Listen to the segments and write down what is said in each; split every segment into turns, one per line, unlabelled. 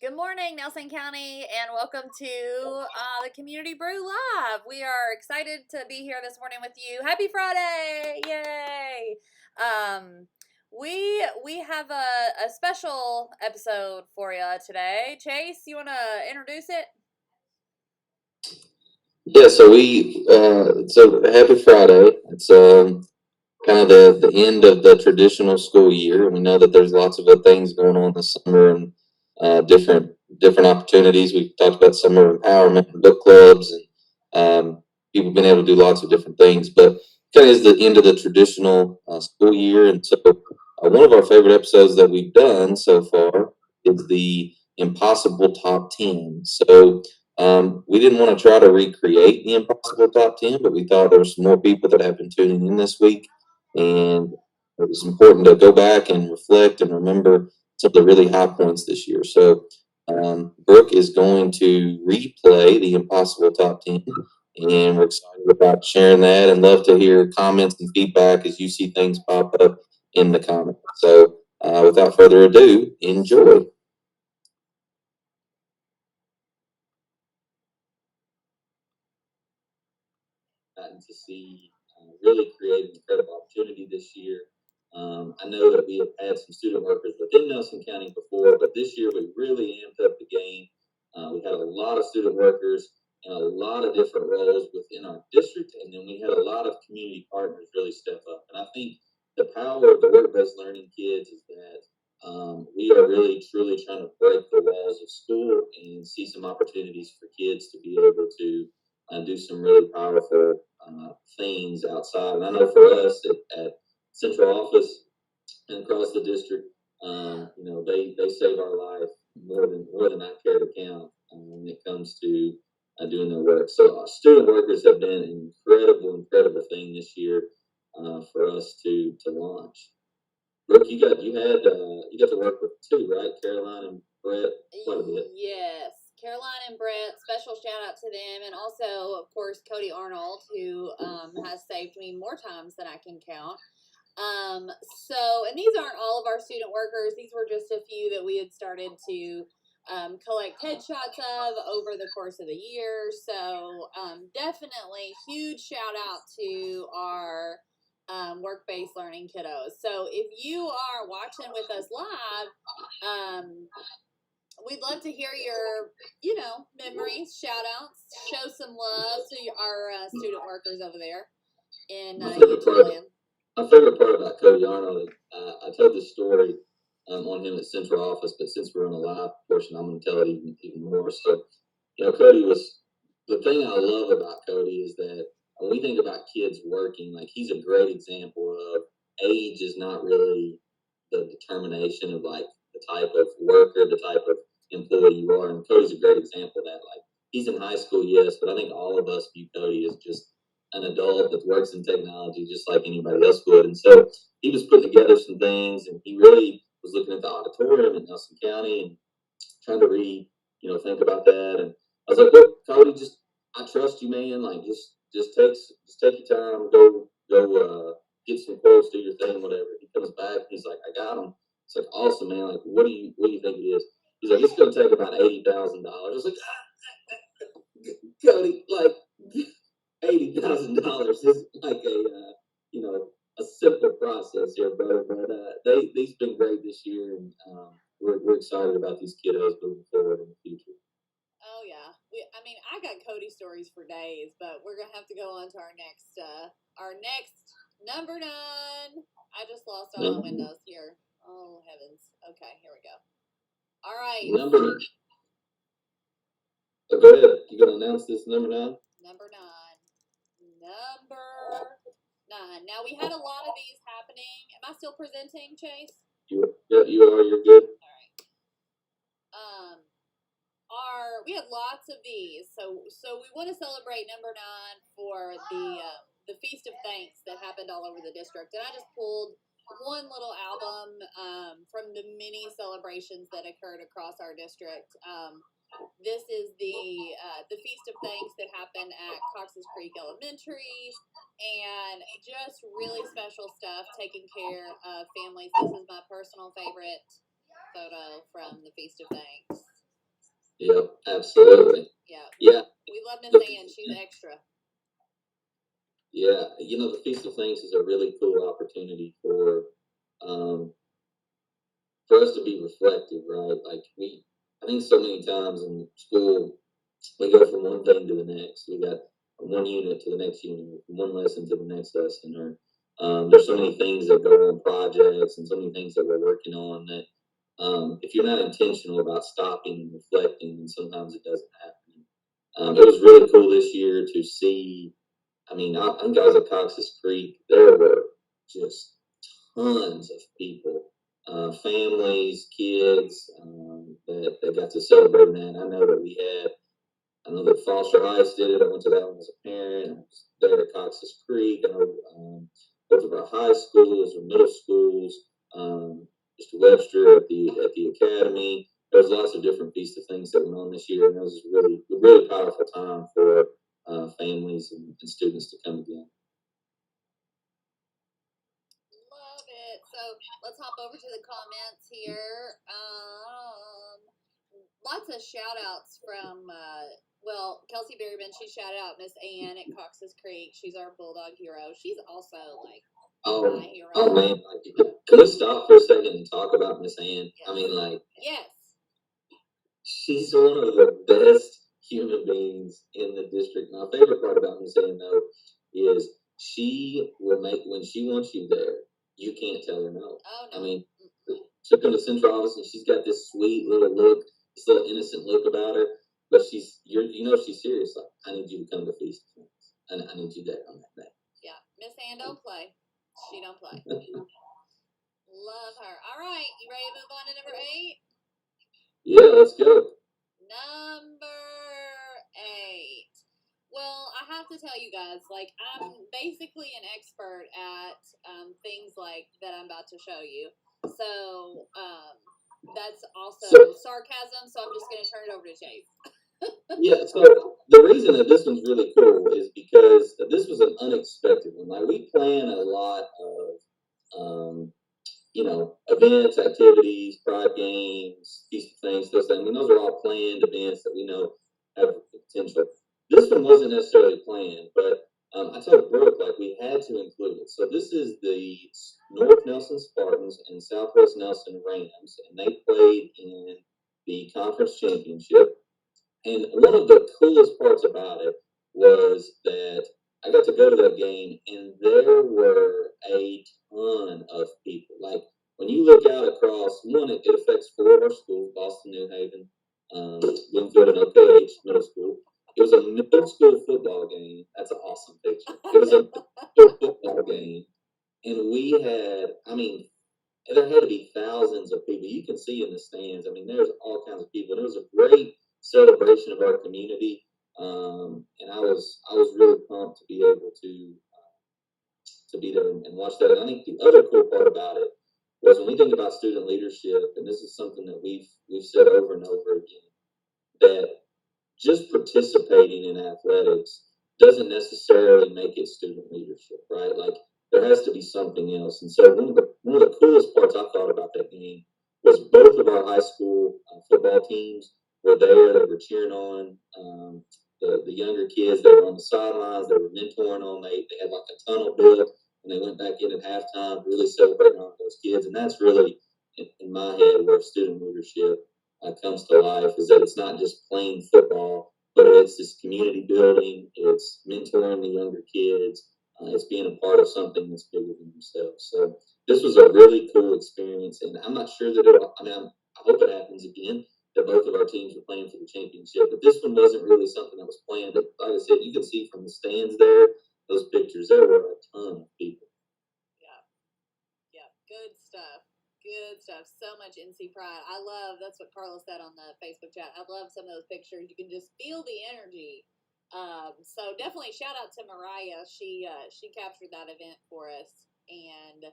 Good morning, Nelson County, and welcome to the Community Brew Live. We are excited to be here this morning with you. Happy Friday! Yay! We have a special episode for you today. Chase, you want to introduce it?
Yeah, so happy Friday. It's kind of the end of the traditional school year. We know that there's lots of other things going on this summer and different opportunities. We've talked about summer empowerment and book clubs and people been able to do lots of different things. But kind of is the end of the traditional school year, and so one of our favorite episodes that we've done so far is the Impossible Top 10. So we didn't want to try to recreate the Impossible Top 10, but we thought there were some more people that have been tuning in this week, and it was important to go back and reflect and remember some of the really high points this year. So Brooke is going to replay the Impossible Top 10, and we're excited about sharing that and love to hear comments and feedback as you see things pop up in the comments. So without further ado, enjoy. Gotten to see really create an incredible opportunity this year. I know that we have had some student workers within Nelson County before, but this year we really amped up the game. We had a lot of student workers in a lot of different roles within our district, and then we had a lot of community partners really step up. And I think the power of the work-based learning kids is that we are really truly trying to break the walls of school and see some opportunities for kids to be able to do some really powerful things outside. And I know for us at central office and across the district, they save our life more than I care to count when it comes to doing their work. So our student workers have been an incredible thing this year for us to launch. Brooke, you got to work with two, right? Caroline and Brett, quite a bit.
Yes. Caroline and Brett, special shout out to them, and also, of course, Cody Arnold, who has saved me more times than I can count. And these aren't all of our student workers. These were just a few that we had started to collect headshots of over the course of the year. So definitely huge shout out to our work-based learning kiddos. So if you are watching with us live, we'd love to hear your, memories, shout outs, show some love to our student workers over there in YouTube land.
My favorite part about Cody Arnold, I told this story on him at central office, but since we're on a live portion, I'm going to tell it even more. So, Cody was, the thing I love about Cody is that when we think about kids working, like he's a great example of age is not really the determination of like the type of worker, the type of employee you are. And Cody's a great example of that. Like he's in high school, yes, but I think all of us view Cody as just an adult that works in technology just like anybody else would. And so he was putting together some things, and he really was looking at the auditorium in Nelson County and trying to think about that. And I was like, look, Cody, I trust you, man. Like just take your time, go get some quotes, do your thing, whatever. He comes back, he's like, I got them. It's like, awesome, man. Like, what do you think it is? He's like, it's gonna take about $80,000. I was like, Cody, like $80,000 is like a simple process here, brother. But they've been great this year, and we're excited about these kiddos moving forward in the future.
Oh yeah, I got Cody stories for days, but we're gonna have to go on to our next number 9. I just lost all my windows here. Oh heavens. Okay, here we go. All right.
Number. So go ahead. You gonna announce this number 9?
Number 9. Now we had a lot of these happening. Am I still presenting, Chase?
You are. You're good.
All right. We had lots of these, so we want to celebrate number 9 for the Feast of Thanks that happened all over the district, and I just pulled one little album from the many celebrations that occurred across our district. This is the Feast of Thanks that happened at Cox's Creek Elementary, and just really special stuff taking care of families. This is my personal favorite photo from the Feast of Thanks.
Yeah, absolutely.
Yeah.
Yeah.
We love Miss
The,
Ann. She's extra.
yeah, the Feast of Things is a really cool opportunity um, for us to be reflective, right? Like I think so many times in school, we go from one thing to the next. We got one unit to the next unit, from one lesson to the next lesson, or there's so many things that go on projects and so many things that we're working on that if you're not intentional about stopping and reflecting, then sometimes it doesn't happen. It was really cool this year to see. I mean, I think I was at Cox's Creek. There were just tons of people, families, kids that got to celebrate that. I know that Foster Heights did it. I went to that one as a parent. I was there at Cox's Creek. I know both of our high schools or middle schools, Mr. Webster at the academy. There's lots of different Feast of Things that went on this year, and it was a really powerful time for families and students to come together.
Love it. So let's hop over to the comments here. Lots of shout outs from, Kelsey Berryman, she shouted out Miss Ann at Cox's Creek. She's our Bulldog hero. She's also like my hero.
Oh man, can we stop for a second and talk about Miss Ann?
Yes.
I mean,
yes,
she's one of the best human beings in the district. My favorite part about Miss Ann, though, is she will make, when she wants you there, you can't tell her no.
Oh, no.
I mean, she'll come to central office and she's got this sweet little look, this little innocent look about her, but she's serious. Like, I need you to come to Feast of Things, and I need you there on that day.
Yeah, Miss Ann don't play. She don't play. Love her. All right, you ready to move on to number 8?
Yeah, let's go.
Number 8. Well, I have to tell you guys, like, I'm basically an expert at things like that I'm about to show you. So, that's also sarcasm, so I'm just going to turn it over to Chase.
Yeah, so the reason that this one's really cool is because this was an unexpected one. Like, we plan a lot of, events, activities, pride games, Feast of Things, those things. I mean, those are all planned events that we know have potential. This one wasn't necessarily planned, but I told Brooke, like, we had to include it. So this is the North Nelson Spartans and Southwest Nelson Rams, and they played in the conference championship. And one of the coolest parts about it was that I got to go to that game, and there were a ton of people. Like, when you look out across, one, it affects 4 of our schools: Boston, New Haven, Bloomfield, and OKH Middle School. It was a middle school football game. That's an awesome picture. It was a middle school football game, and there had to be thousands of people. You can see in the stands. I mean, there's all kinds of people. And it was a great celebration of our community, and I was really pumped to be able to be there and watch that. And I think the other cool part about it was when we think about student leadership, and this is something that we've said over and over again, that just participating in athletics doesn't necessarily make it student leadership, right? Like, there has to be something else. And so one of the coolest parts I thought about that game was both of our high school football teams were there. They were cheering on the younger kids. They were on the sidelines. They were mentoring them. They had like a tunnel built, and they went back in at halftime, really celebrating on those kids. And that's really, in my head, where student leadership comes to life, is that it's not just playing football, but it's this community building, it's mentoring the younger kids, it's being a part of something that's bigger than themselves. So this was a really cool experience, and I'm not sure that I hope it happens again, that both of our teams are playing for the championship, but this one wasn't really something that was planned. But like I said, you can see from the stands there, those pictures, there were a ton of people.
Yeah, good stuff. Good stuff. So much NC pride. That's what Carla said on the Facebook chat. I love some of those pictures. You can just feel the energy. So definitely shout out to Mariah. She captured that event for us, and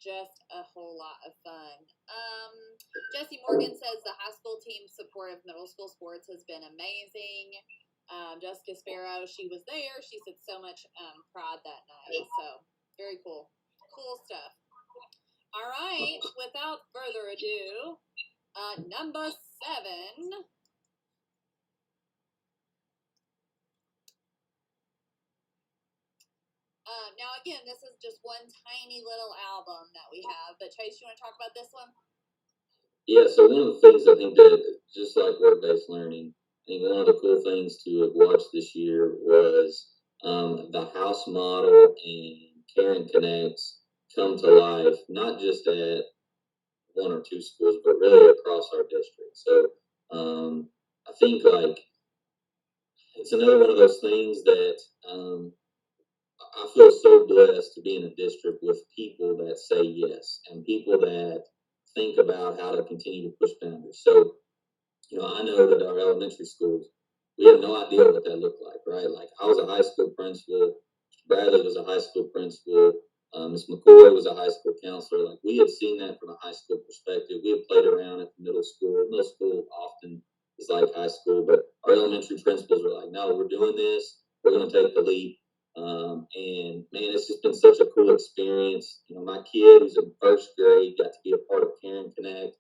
just a whole lot of fun. Jesse Morgan says the high school team's support of middle school sports has been amazing. Jessica Sparrow, she was there. She said so much pride that night. So very cool. Cool stuff. All right, without further ado, number 7. Now again, this is just one tiny little album that we have. But Chase, you want to talk about this one?
Yeah, so one of the things I think that, just like work-based learning, I think one of the cool things to have watched this year was the house model and Karen Connects come to life, not just at one or two schools, but really across our district. So I think like it's another one of those things that I feel so blessed to be in a district with people that say yes and people that think about how to continue to push boundaries. So, I know that our elementary schools, we have no idea what that looked like, right? Like I was a high school principal, Bradley was a high school principal, Ms. McCoy was a high school counselor. Like we had seen that from a high school perspective. We had played around at the middle school. Middle school often is like high school, but our elementary principals were like, no, we're doing this. We're going to take the leap. And man, it's just been such a cool experience. My kid who's in first grade got to be a part of Karen Connect.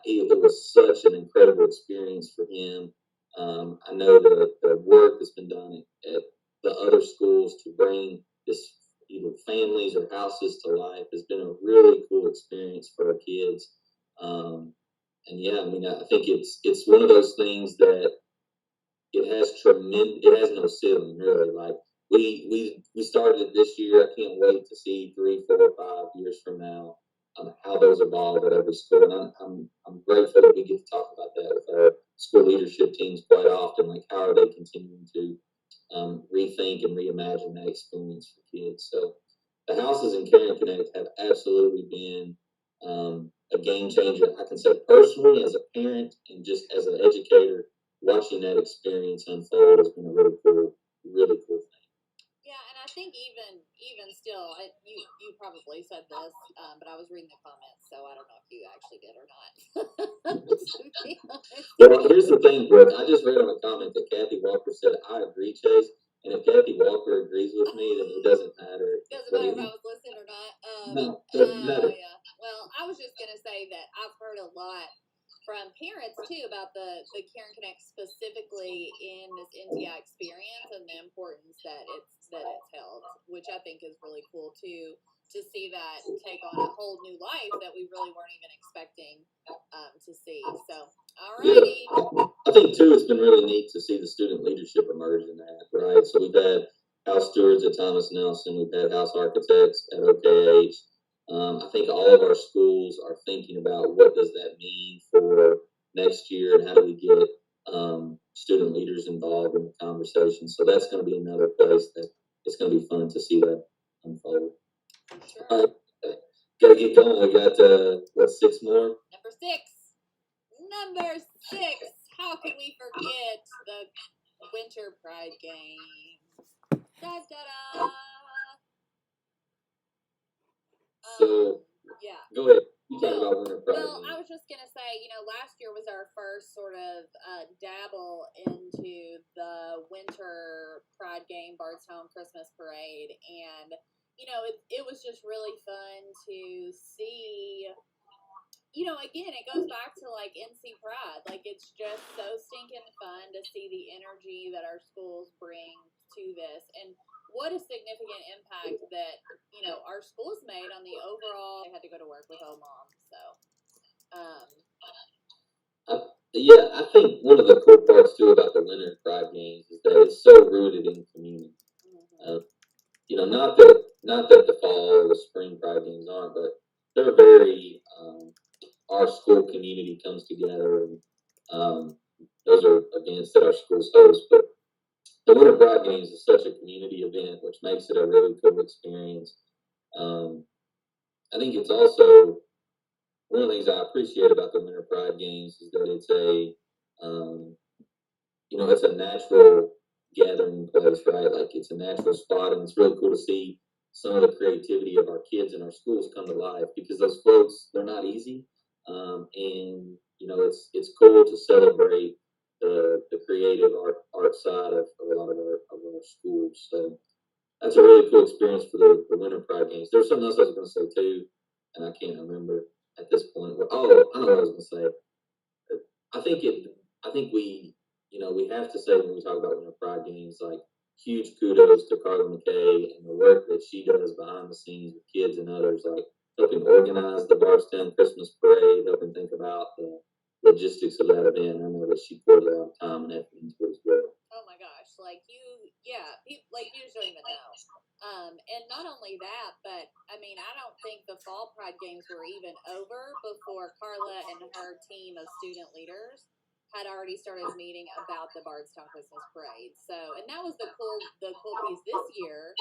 It was such an incredible experience for him. I know the work that's been done at the other schools to bring this either families or houses to life has been a really cool experience for our kids. And yeah, I mean, I think it's one of those things that it has no ceiling really. Like we started it this year. I can't wait to see 3, 4, 5 years from now how those evolve at every school. And I'm grateful that we get to talk about that with our school leadership teams quite often. Like how are they continuing to rethink and reimagine that experience for kids? So the houses in Karen Connect have absolutely been a game changer. I can say personally as a parent and just as an educator, watching that experience unfold has been a really cool thing.
Yeah, and I think even still, you probably said this, but I was reading the comments, so I don't know if you actually did or not.
Well, here's the thing, Brooke. I just read on a comment that Kathy Walker said, "I agree, Chase." And if Kathy Walker agrees with me, then it doesn't matter.
Doesn't matter if I was listening or not.
No, doesn't matter.
Yeah. Well, I was just gonna say that I've heard a lot from parents too about the Karen Connect specifically in this NTI experience and the importance that it's held, which I think is really cool too, to see that take on a whole new life that we really weren't even expecting to see. So, alrighty.
Yeah. I think too, it's been really neat to see the student leadership emerge in that, right? So we've had house stewards at Thomas Nelson, we've had house architects at OKH. I think all of our schools are thinking about what does that mean for next year and how do we get student leaders involved in the conversation. So that's going to be another place that it's going to be fun to see that unfold.
Sure.
All right, gotta get going. We got what, 6 more?
Number 6. How can we forget the Winter Pride game? Da da da.
So
yeah.
Go ahead. You talk about Winter Pride.
Well, I was just gonna say, last year was our first sort of dabble into the Winter Pride game, Bardstown Christmas Parade, and it was just really fun to see. Again, it goes back to like NC Pride. Like it's just so stinking fun to see the energy that our schools bring to this, and what a significant impact that our schools made on the overall. I had to go to work with old mom, so.
Yeah, I think one of the cool parts too about the Winter Pride games is that it's so rooted in community. Not that the fall or the spring Pride games aren't, but they're very our school community comes together, and those are events that our schools host. But the Winter Pride games is such a community event, which makes it a really cool experience. I think it's also one of the things I appreciate about the Winter Pride games is that it's a natural gathering place, right? Like it's a natural spot, and it's really cool to see some of the creativity of our kids in our schools come to life because those floats, they're not easy, and it's cool to celebrate the creative art side of a lot of our schools. So that's a really cool experience for the Winter Pride games. There's something else I was going to say too, and I can't remember at this point. Oh, I know what I was going to say. I think we have to say when we talk about Winter Pride games, like huge kudos to Carla McKay and the work that she does behind the scenes with kids and others, like helping organize the Bardstown Christmas Parade, helping think about the logistics of that event. I know that she poured a lot of time and effort into it as well.
Oh my gosh, like like you just don't even know. And not only that, but I mean, I don't think the fall pride games were even over before Carla and her team of student leaders had already started meeting about the Bardstown Christmas Parade. So, and that was the cool piece this year,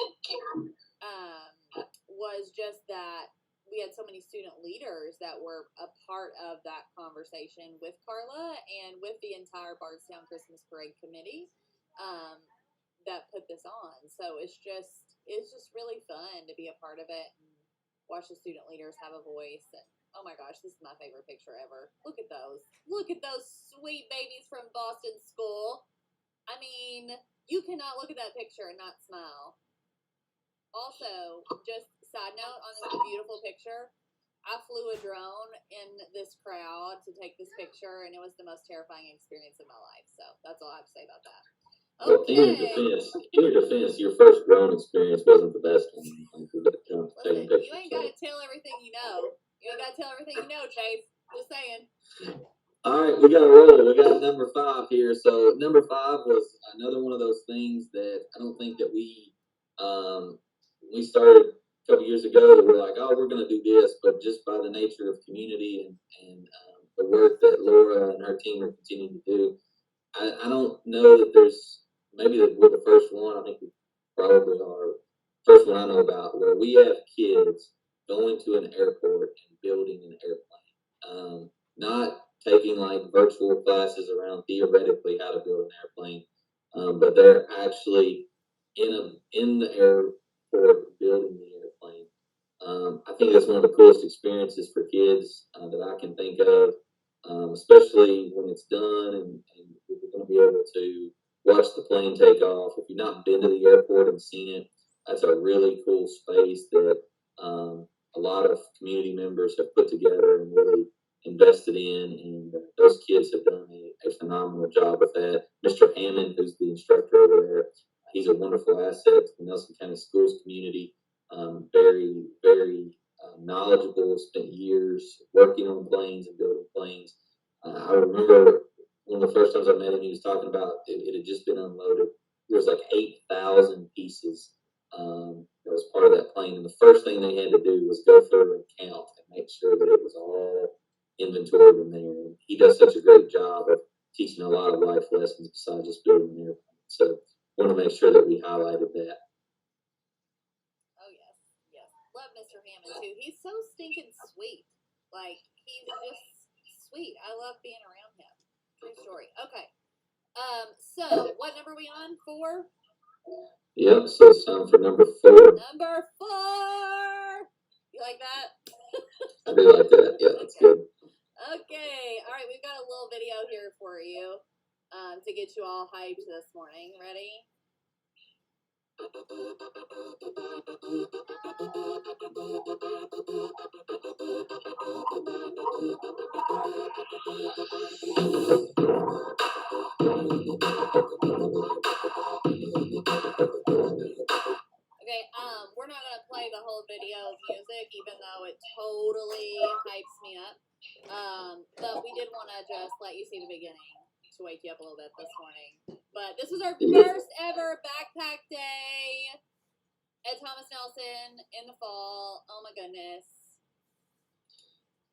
was just that we had so many student leaders that were a part of that conversation with Carla and with the entire Bardstown Christmas Parade committee, that put this on. So it's just really fun to be a part of it and watch the student leaders have a voice. And oh my gosh, this is my favorite picture ever. Look at those. Look at those sweet babies from Boston School. I mean, you cannot look at that picture and not smile. Also, just side note on this beautiful picture, I flew a drone in this crowd to take this picture, and it was the most terrifying experience of my life. So that's all I have to say about that.
Well,
Okay.
in your defense, your first drone experience wasn't the best one.
Listen, you ain't got to tell everything you know. You ain't got to tell everything you know, Chase. Just saying.
All right, we got a roll. We got number 5 here. So number 5 was another one of those things that I don't think that we started a couple years ago. That we're like, oh, we're going to do this, but just by the nature of community and the work that Laura and her team are continuing to do, I don't know that there's maybe that we're the first one. I think we probably are first one I know about where we have kids going to an airport and building an airplane. Not taking like virtual classes around theoretically how to build an airplane, but they're actually in the airport building the airplane. I think that's one of the coolest experiences for kids that I can think of, especially when it's done and we're going to be able to watch the plane take off. If you've not been to the airport and seen it, that's a really cool space that a lot of community members have put together and really invested in, and those kids have done a phenomenal job with that. Mr. Hammond, who's the instructor over there, he's a wonderful asset to the Nelson County Schools community. Very, very knowledgeable, spent years working on planes and building planes. I remember one of the first times I met him, he was talking about it had just been unloaded. There was like 8,000 pieces that was part of that plane. And the first thing they had to do was go through and count and make sure that it was all inventoried in there. And he does such a great job of teaching a lot of life lessons besides just building an airplane. So I want to make sure that we highlighted that.
Oh, yes. Yes. Love Mr. Hammond, too. He's so stinking sweet. Like, he's just sweet. I love being around him. True story. Okay. So what number are we on? 4?
Yep, so it's time for number 4.
Number 4! You like that?
I do like that. Yeah, that's
okay.
good.
Okay. All right, we've got a little video here for you to get you all hyped this morning. Ready? Okay, we're not gonna play the whole video of music, even though it totally hypes me up. But we did want to just let you see the beginning to wake you up a little bit this morning. But this was our first ever backpack day at Thomas Nelson in the fall. Oh my goodness.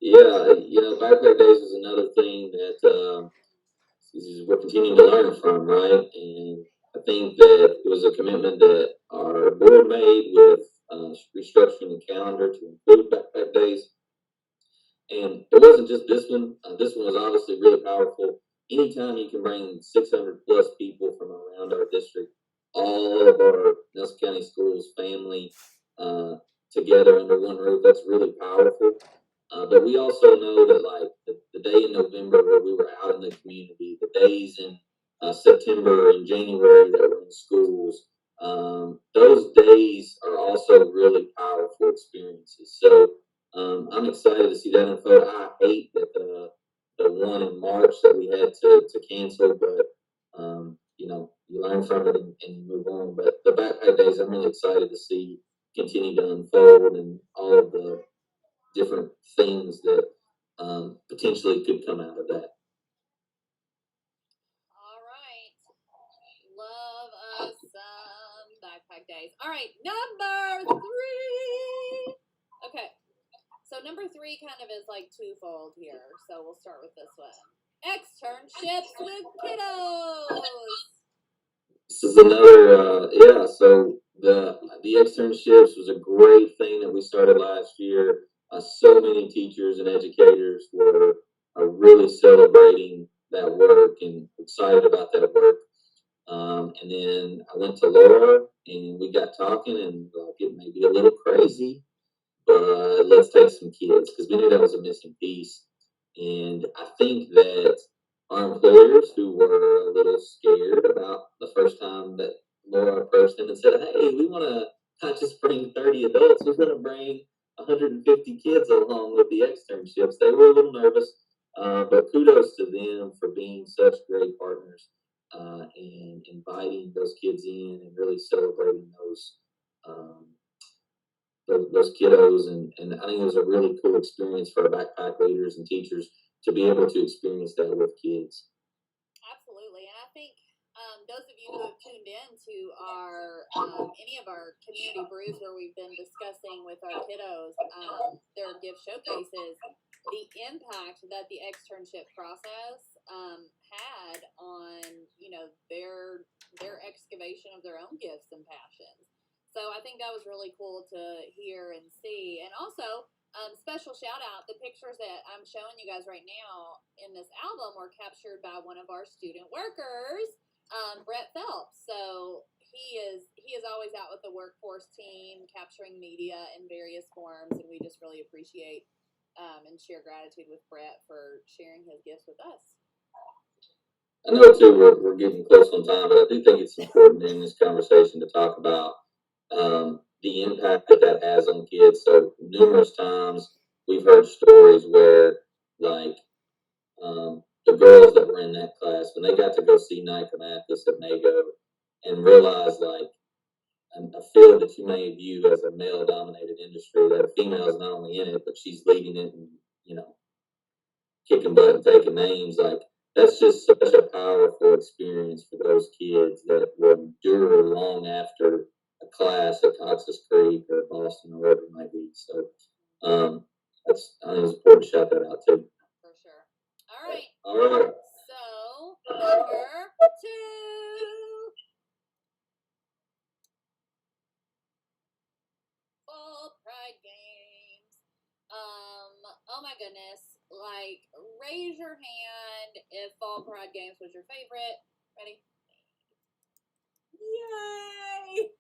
Yeah, backpack days is another thing that we're continuing to learn from, right? And I think that it was a commitment that our board made with restructuring the calendar to include backpack days. And it wasn't just this one. This one was obviously really powerful. Anytime you can bring 600 plus people from around our district, all of our Nelson County Schools family together under one roof, that's really powerful. But we also know that like the day in November where we were out in the community, the days in September and January that were in schools, those days are also really powerful experiences. So I'm excited to see that unfold. I hate that the one in March that we had to cancel, but you learn from it and you move on. But Pride Days, I'm really excited to see continue to unfold and all of the different things that potentially could come out of that.
All right. Love us some backpack days. All right, number 3. Okay. So number 3 kind of is like twofold here. So we'll start with this one. Externships with kiddos.
This is another, so the externships was a great thing that we started last year. So many teachers and educators were really celebrating that work and excited about that work. And then I went to Laura and we got talking, and it may be a little crazy, but let's take some kids, because we knew that was a missing piece. And I think that our employers, who were a little scared about the first time that Laura approached them and said, hey, we want to not just bring 30 adults, we're going to bring 150 kids along with the externships. They were a little nervous, but kudos to them for being such great partners and inviting those kids in and really celebrating those kiddos. And I think it was a really cool experience for our backpack leaders and teachers to be able to experience that with kids.
Absolutely. And I think those of you who have tuned in to our any of our community brews where we've been discussing with our kiddos their gift showcases, the impact that the externship process had on their excavation of their own gifts and passions. So I think that was really cool to hear and see. And also, special shout out, the pictures that I'm showing you guys right now in this album were captured by one of our student workers, Brett Phelps. So he is always out with the workforce team capturing media in various forms, and we just really appreciate and share gratitude with Brett for sharing his gifts with us.
I know too we're getting close on time, but I do think it's important in this conversation to talk about the impact that has on kids. So numerous times we've heard stories where, like, the girls that were in that class, when they got to go see Nike Mathis at Mago and realize, like, a field that you may view as a male-dominated industry, that a female is not only in it, but she's leading it and, kicking butt and taking names. Like, that's just such a powerful experience for those kids that will endure long after a class at Cox's Creek or Boston or wherever it might be. So I think it's important to shout that out too.
For sure. All right.
All right.
So number 2. Fall Pride games. Oh my goodness. Like, raise your hand if Fall Pride games was your favorite. Ready? Yay!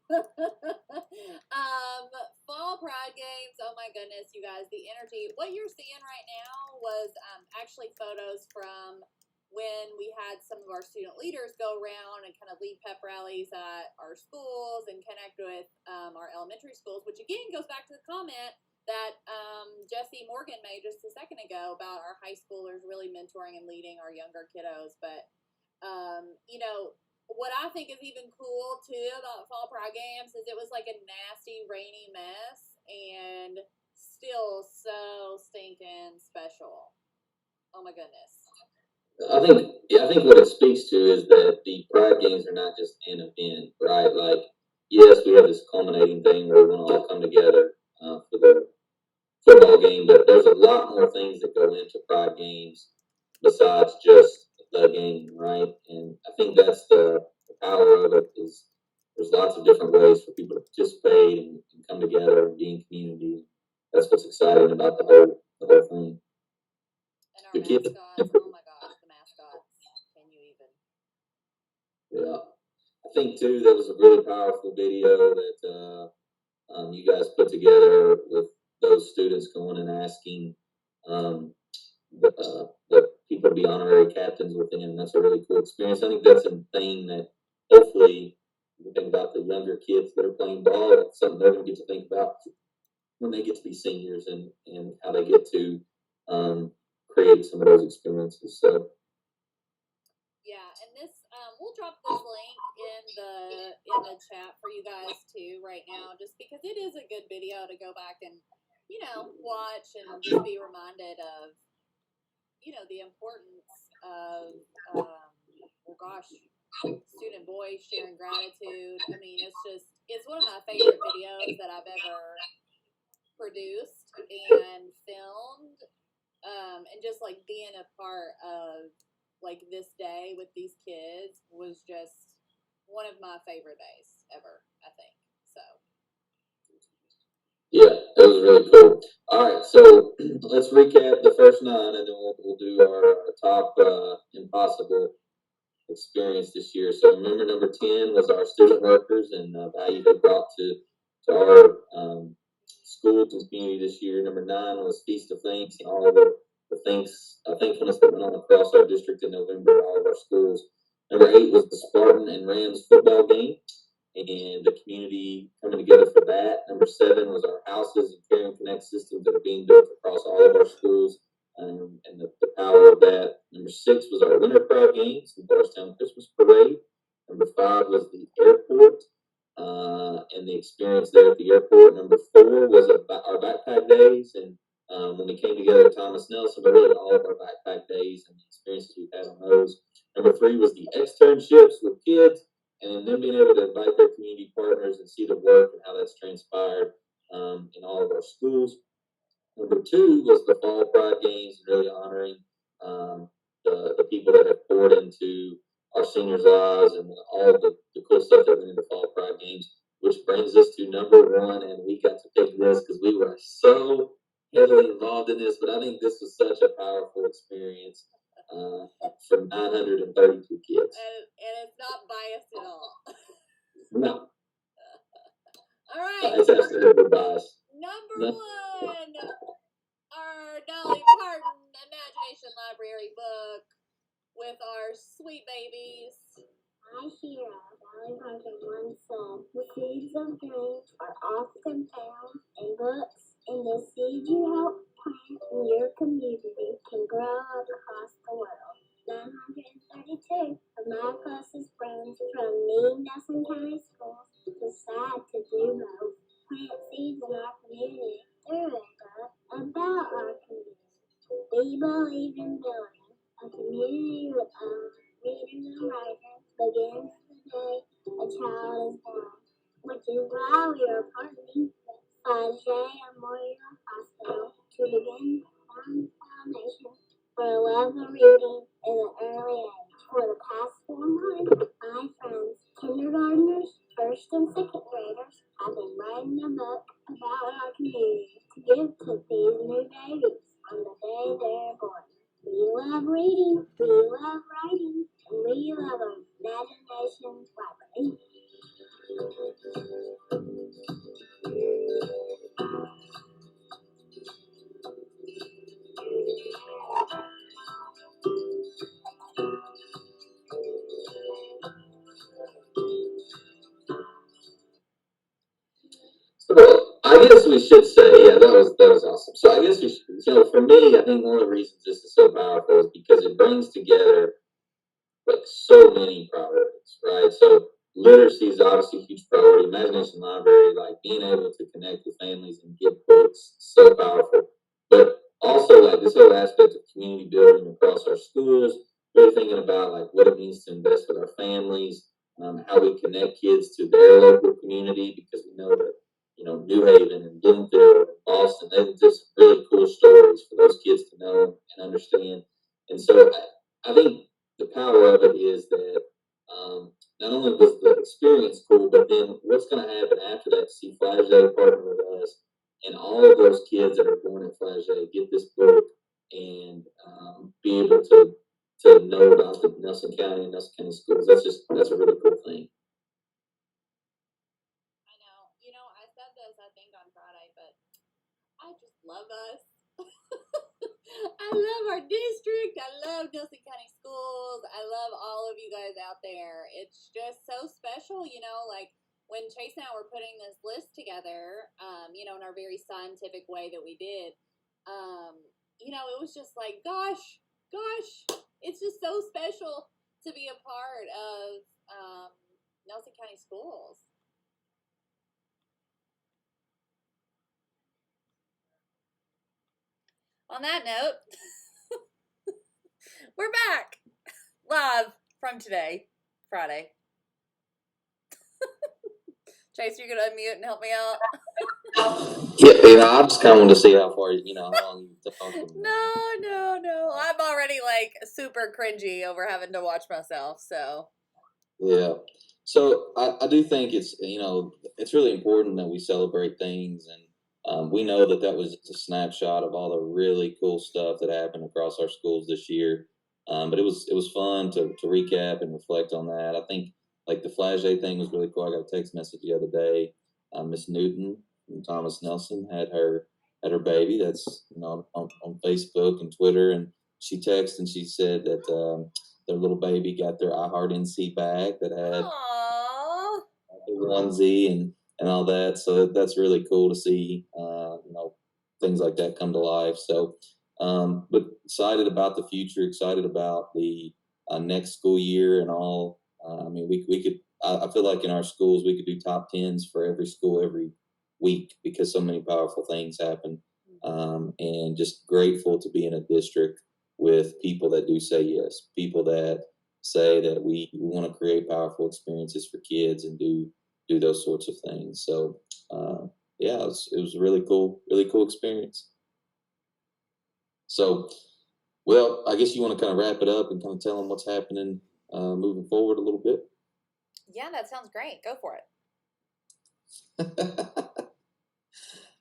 Fall Pride games. Oh my goodness, you guys, the energy. What you're seeing right now was actually photos from when we had some of our student leaders go around and kind of lead pep rallies at our schools and connect with our elementary schools, which again goes back to the comment that Jesse Morgan made just a second ago about our high schoolers really mentoring and leading our younger kiddos. But, what I think is even cool too about Fall Pride games is it was like a nasty, rainy mess and still so stinking special. Oh my goodness.
I think what it speaks to is that the Pride games are not just an event, right? Like, yes, we have this culminating thing where we're going to all come together for the football game, but there's a lot more things that go into Pride games besides just the game, right? And I think that's the power of it. Is there's lots of different ways for people to participate and come together and be in community. That's what's exciting about the whole thing.
And our mascots, oh my gosh, the mascots. Can you even?
Yeah. I think too that was a really powerful video that you guys put together with those students going and asking the people to be honorary captains within. That's a really cool experience. I think that's a thing that hopefully, you think about the younger kids that are playing ball, that's something they're going to get to think about when they get to be seniors and how they get to create some of those experiences. So
yeah, and this we'll drop this link in the chat for you guys too right now, just because it is a good video to go back and watch and just be reminded of the importance of oh gosh, student voice, sharing gratitude. I mean, it's one of my favorite videos that I've ever produced and filmed, and just like being a part of like this day with these kids was just one of my favorite days ever, I think. So
Yeah, that was really cool. All right, so let's recap the first 9, and then we'll do our top impossible experience this year. So remember, number 10 was our student workers and value they brought to our schools and community this year. Number 9 was Feast of Thanks and all of the thankfulness that went on across our district in November, all of our schools. Number 8 was the Spartan and Rams football game and the community coming together for that. Number 7 was our houses and care and connect systems that are being built across all of our schools, and the power of that. Number 6 was our Winter Pride Games and Bardstown Christmas Parade. Number 5 was the airport and the experience there at the airport. Number 4 was our backpack days, and when we came together at Thomas Nelson, but really all of our backpack days and the experiences we've had on those. Number 3 was the externships with kids, and them being able to invite their community partners and see the work and how that's transpired in all of our schools. Number 2 was the Fall Pride Games, and really honoring the people that have poured into our seniors' lives and all the cool stuff that went into Fall Pride Games, which brings us to number 1, and we got to pick this because we were so heavily involved in this, but I think this was such a powerful experience for 932 kids.
and it's not biased at all.
No.
All right.
It's absolutely biased.
Number 1, our Dolly Parton Imagination Library book with our sweet babies.
My hero, Dolly Parton, once said, "The seeds of dreams are often found in books, and the seed you help plant in your community can grow across the world." 932 of my closest friends from Mean Nelson County Schools decide to do both. Plant seeds in our community through a book about our community. We believe in building a community of readers and writers begins the day a child is born, which is why we are partnering with Fajay Memorial Hospital to begin the foundation for a love of reading in an early age. For the past 4 months, my friends, kindergartners, first and second graders, have been writing a book about our community to give to these new babies on the day they're born. We love reading, we love writing, and we love our imagination library.
Well, I guess we should say, yeah, that was awesome. So I guess we should, for me, I think one of the reasons this is so powerful is because it brings together like so many priorities, right? So literacy is obviously a huge priority. Imagination library, like being able to connect with families and give books, so powerful. But also like this whole aspect of community building across our schools, really thinking about like what it means to invest with our families, how we connect kids to their local community, because we know that New Haven and Bloomfield and Boston, they're just really cool stories for those kids to know and understand. And so I think the power of it is that not only was the experience cool, but then what's going to happen after that? See Flagey partner with us, and all of those kids that are born at Flagey get this book and be able to know about the Nelson County and Nelson County schools. That's a really cool thing.
I know. I said this I think on Friday, but I just love us. I love our district. I love Nelson County Schools. I love all of you guys out there. It's just so special, like when Chase and I were putting this list together, in our very scientific way that we did, it was just like, gosh, it's just so special to be a part of, Nelson County Schools. On that note, we're back live from today, Friday. Chase, you're gonna unmute and help me out.
Yeah, I just kind of wanted to see how far, how long you talking.
No. I'm already like super cringy over having to watch myself. So
Yeah. So I do think it's really important that we celebrate things, and we know that was just a snapshot of all the really cool stuff that happened across our schools this year. But it was fun to recap and reflect on that. I think like the Flash Day thing was really cool. I got a text message the other day. Miss Newton from Thomas Nelson had her baby. That's on Facebook and Twitter, and she texted and she said that. Their little baby got their I Heart NC bag that had
aww.
the onesie and all that. So that's really cool to see, things like that come to life. So, but excited about the future, excited about the next school year and all. I mean, we could, I feel like in our schools, we could do top 10s for every school every week because so many powerful things happen. And just grateful to be in a district with people that do say yes, people that say that we want to create powerful experiences for kids and do those sorts of things. So yeah, it was a really cool experience. So, well, I guess you want to kind of wrap it up and kind of tell them what's happening moving forward a little bit.
Yeah, that sounds great. Go for it.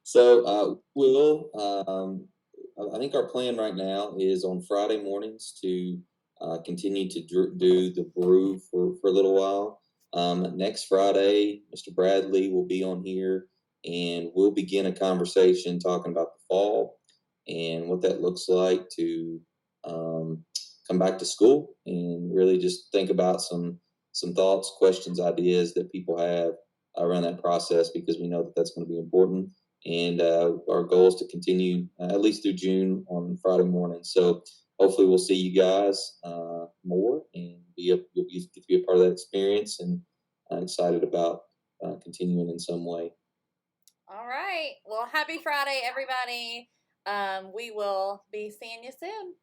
So, I think our plan right now is on Friday mornings to continue to do the brew for a little while. Next Friday, Mr. Bradley will be on here and we'll begin a conversation talking about the fall and what that looks like to come back to school and really just think about some thoughts, questions, ideas that people have around that process because we know that that's going to be important. And our goal is to continue at least through June on Friday morning. So hopefully we'll see you guys more and you'll get to be a part of that experience. And I'm excited about continuing in some way.
All right. Well, happy Friday, everybody. We will be seeing you soon.